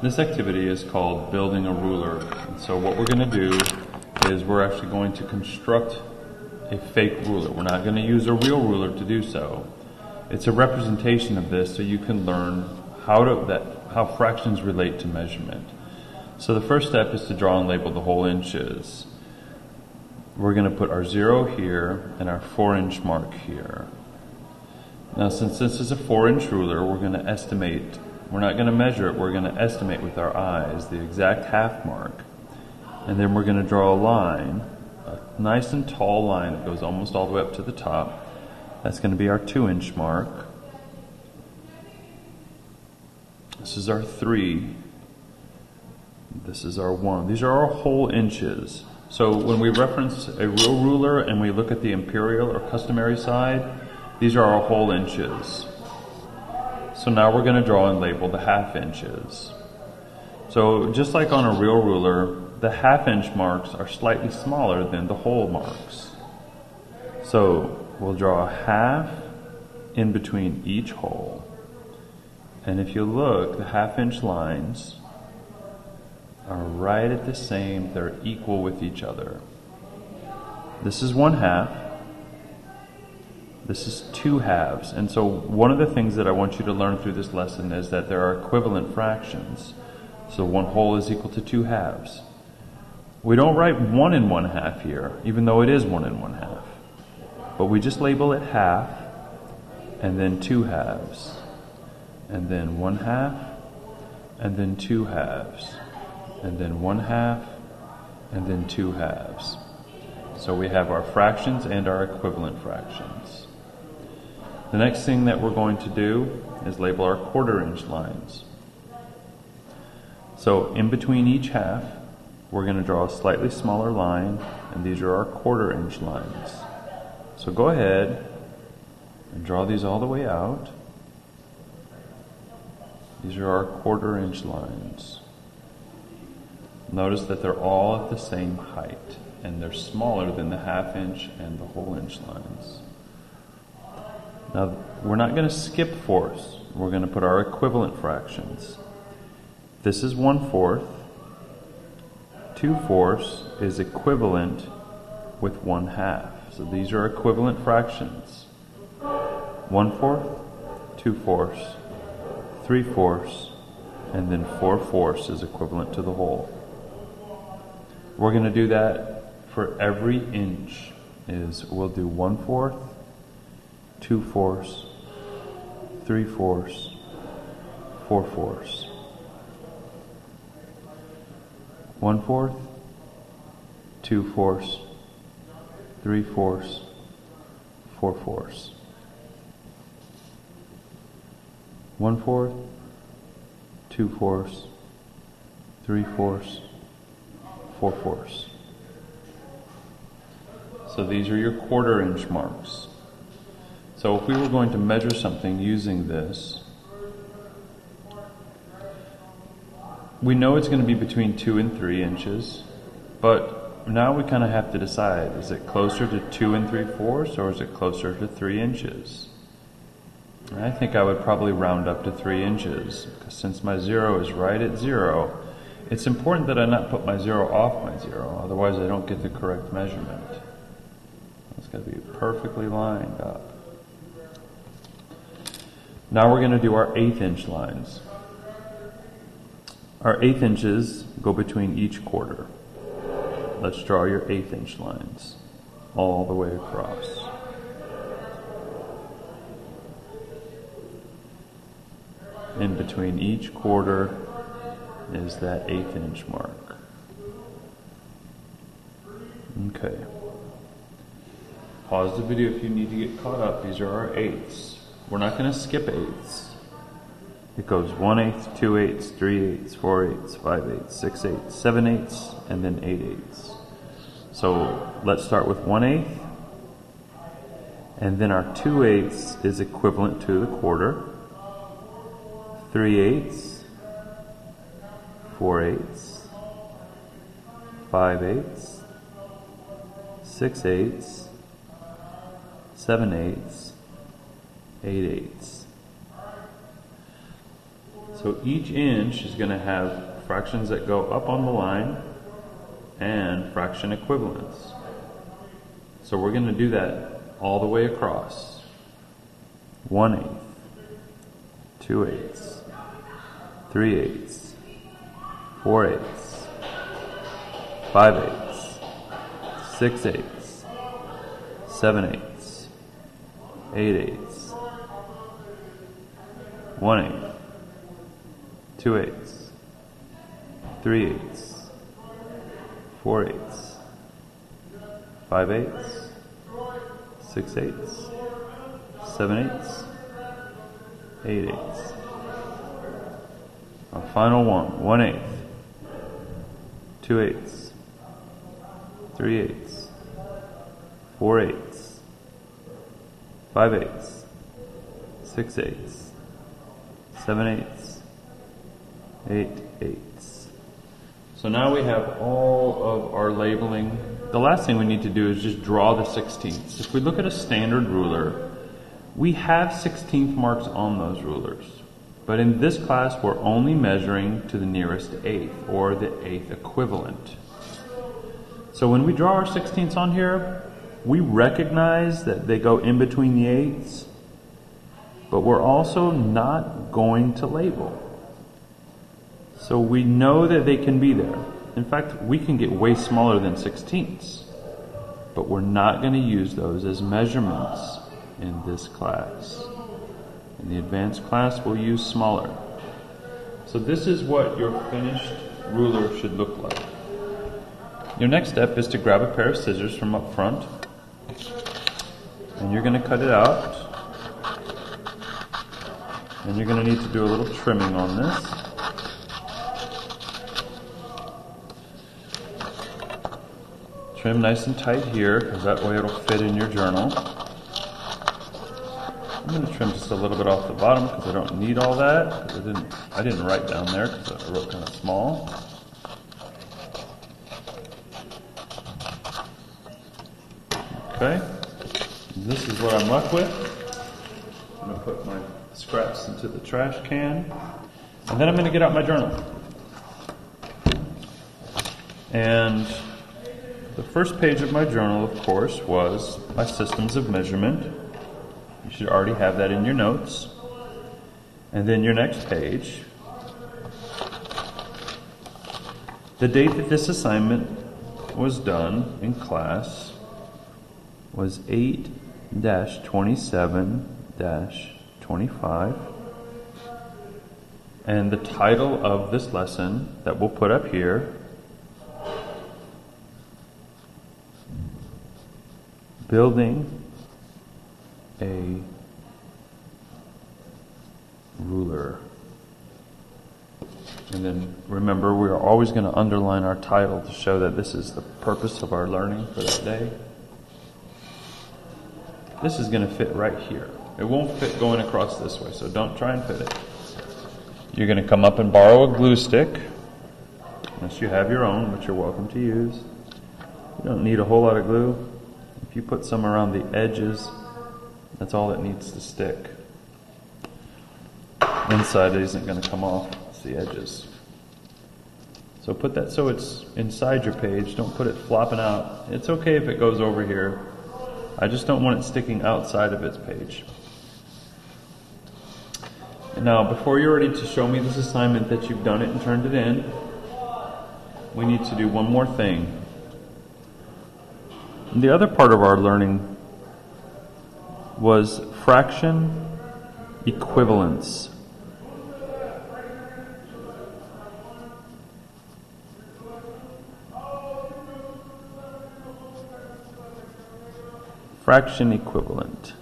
This activity is called building a ruler. And so what we're going to do is we're actually going to construct a fake ruler. We're not going to use a real ruler to do so. It's a representation of this so you can learn how fractions relate to measurement. So the first step is to draw and label the whole inches. We're going to put our 0 here and our 4-inch mark here. Now since this is a 4-inch ruler, we're going to estimate. We're not going to measure it, we're going to estimate with our eyes the exact half mark. And then we're going to draw a line, a nice and tall line that goes almost all the way up to the top. That's going to be our 2-inch mark. This is our 3. This is our 1. These are our whole inches. So when we reference a real ruler and we look at the imperial or customary side, these are our whole inches. So now we're going to draw and label the half inches. So just like on a real ruler, the half-inch marks are slightly smaller than the whole marks. So we'll draw a half in between each hole. And if you look, the half-inch lines are right at the same, they're equal with each other. This is 1/2. This is 2 halves. And so one of the things that I want you to learn through this lesson is that there are equivalent fractions. So 1 whole is equal to 2 halves. We don't write 1 and 1/2 here, even though it is 1 and 1/2. But we just label it half, and then 2 halves, and then 1/2, and then 2 halves, and then 1/2, and then 2 halves. So we have our fractions and our equivalent fractions. The next thing that we're going to do is label our 1/4-inch lines. So in between each half, we're going to draw a slightly smaller line, and these are our 1/4-inch lines. So go ahead and draw these all the way out. These are our 1/4-inch lines. Notice that they're all at the same height, and they're smaller than the half-inch and the whole-inch lines. Now, we're not going to skip fourths. We're going to put our equivalent fractions. This is 1/4. 2/4 is equivalent with 1/2. So these are equivalent fractions. 1/4, 2/4, 3/4, and then 4/4 is equivalent to the whole. We're going to do that for every inch. We'll do 1/4, 2/4, 3/4, 4/4. 1/4, 2/4, 3/4, 4/4. 1/4, 2/4, 3/4, 4/4. So these are your 1/4-inch marks. So if we were going to measure something using this, we know it's going to be between 2 and 3 inches, but now we kind of have to decide, is it closer to 2 3/4 or is it closer to 3 inches? And I think I would probably round up to 3 inches, because since my 0 is right at 0, it's important that I not put my 0 off my 0, otherwise I don't get the correct measurement. It's got to be perfectly lined up. Now we're going to do our 1/8-inch lines. Our 1/8 inches go between each 1/4. Let's draw your 1/8-inch lines all the way across. In between each 1/4 is that 1/8-inch mark. Okay. Pause the video if you need to get caught up. These are our 1/8s. We're not going to skip 1/8s. It goes 1/8, 2/8, 3/8, 4/8, 5/8, 6/8, 7/8, and then 8/8. So let's start with 1/8, and then our 2/8 is equivalent to the 1/4. 3/8, 4/8, 5/8, 6/8, 7/8, 8/8. So each inch is going to have fractions that go up on the line and fraction equivalents. So we're going to do that all the way across. 1/8, 2/8, 3/8, 4/8, 5/8, 6/8, 7/8, 8/8, 1/8, 2/8, 3/8, 4/8, 5/8, 6/8, 7/8, 8/8. Our final one, 1/8, 2/8, 3/8, 4/8, 5/8, 6/8, 7/8, 8/8. So now we have all of our labeling. The last thing we need to do is just draw the 16ths. If we look at a standard ruler, we have 16th marks on those rulers. But in this class, we're only measuring to the nearest eighth, or the eighth equivalent. So when we draw our 16ths on here, we recognize that they go in between the eighths, but we're also not going to label. So we know that they can be there. In fact, we can get way smaller than 16ths, but we're not going to use those as measurements in this class. In the advanced class, we'll use smaller. So this is what your finished ruler should look like. Your next step is to grab a pair of scissors from up front, and you're going to cut it out. And you're going to need to do a little trimming on this. Trim nice and tight here, because that way it'll fit in your journal. I'm going to trim just a little bit off the bottom because I don't need all that. Because I didn't write down there because I wrote kind of small. Okay, this is what I'm left with. I'm going to put my scraps into the trash can, and then I'm going to get out my journal. And the first page of my journal, of course, was my systems of measurement. You should already have that in your notes. And then your next page, the date that this assignment was done in class was 8-27-25. And the title of this lesson that we'll put up here, Building a Ruler. And then remember, we are always going to underline our title to show that this is the purpose of our learning for that day. This is going to fit right here. It won't fit going across this way, so don't try and fit it. You're going to come up and borrow a glue stick, unless you have your own, which you're welcome to use. You don't need a whole lot of glue. If you put some around the edges, that's all that needs to stick. Inside isn't going to come off, it's the edges. So put that so it's inside your page, don't put it flopping out. It's okay if it goes over here. I just don't want it sticking outside of its page. And now, before you're ready to show me this assignment that you've done it and turned it in, we need to do one more thing. The other part of our learning was fraction equivalence. Fraction equivalent.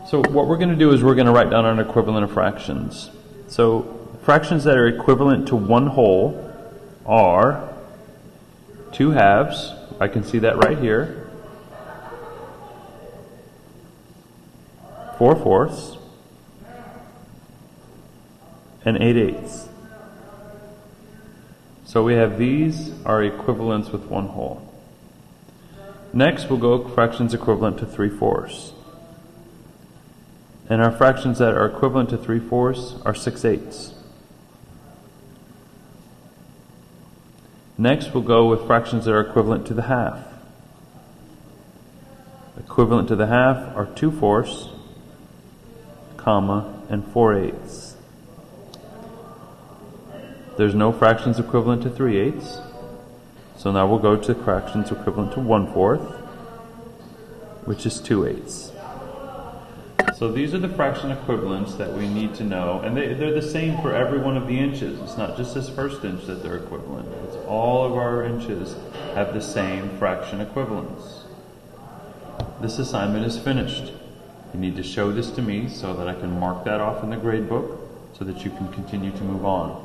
So what we're going to do is we're going to write down an equivalent of fractions. So fractions that are equivalent to one whole are 2 halves. I can see that right here. 4 fourths. And 8/8. So we have these are equivalents with one whole. Next we'll go fractions equivalent to 3/4. And our fractions that are equivalent to 3/4 are 6/8. Next, we'll go with fractions that are equivalent to the half. Equivalent to the half are 2/4, and 4/8. There's no fractions equivalent to 3/8. So now we'll go to fractions equivalent to 1/4, which is 2/8. So these are the fraction equivalents that we need to know, and they're the same for every one of the inches. It's not just this first inch that they're equivalent. It's all of our inches have the same fraction equivalents. This assignment is finished. You need to show this to me so that I can mark that off in the grade book so that you can continue to move on.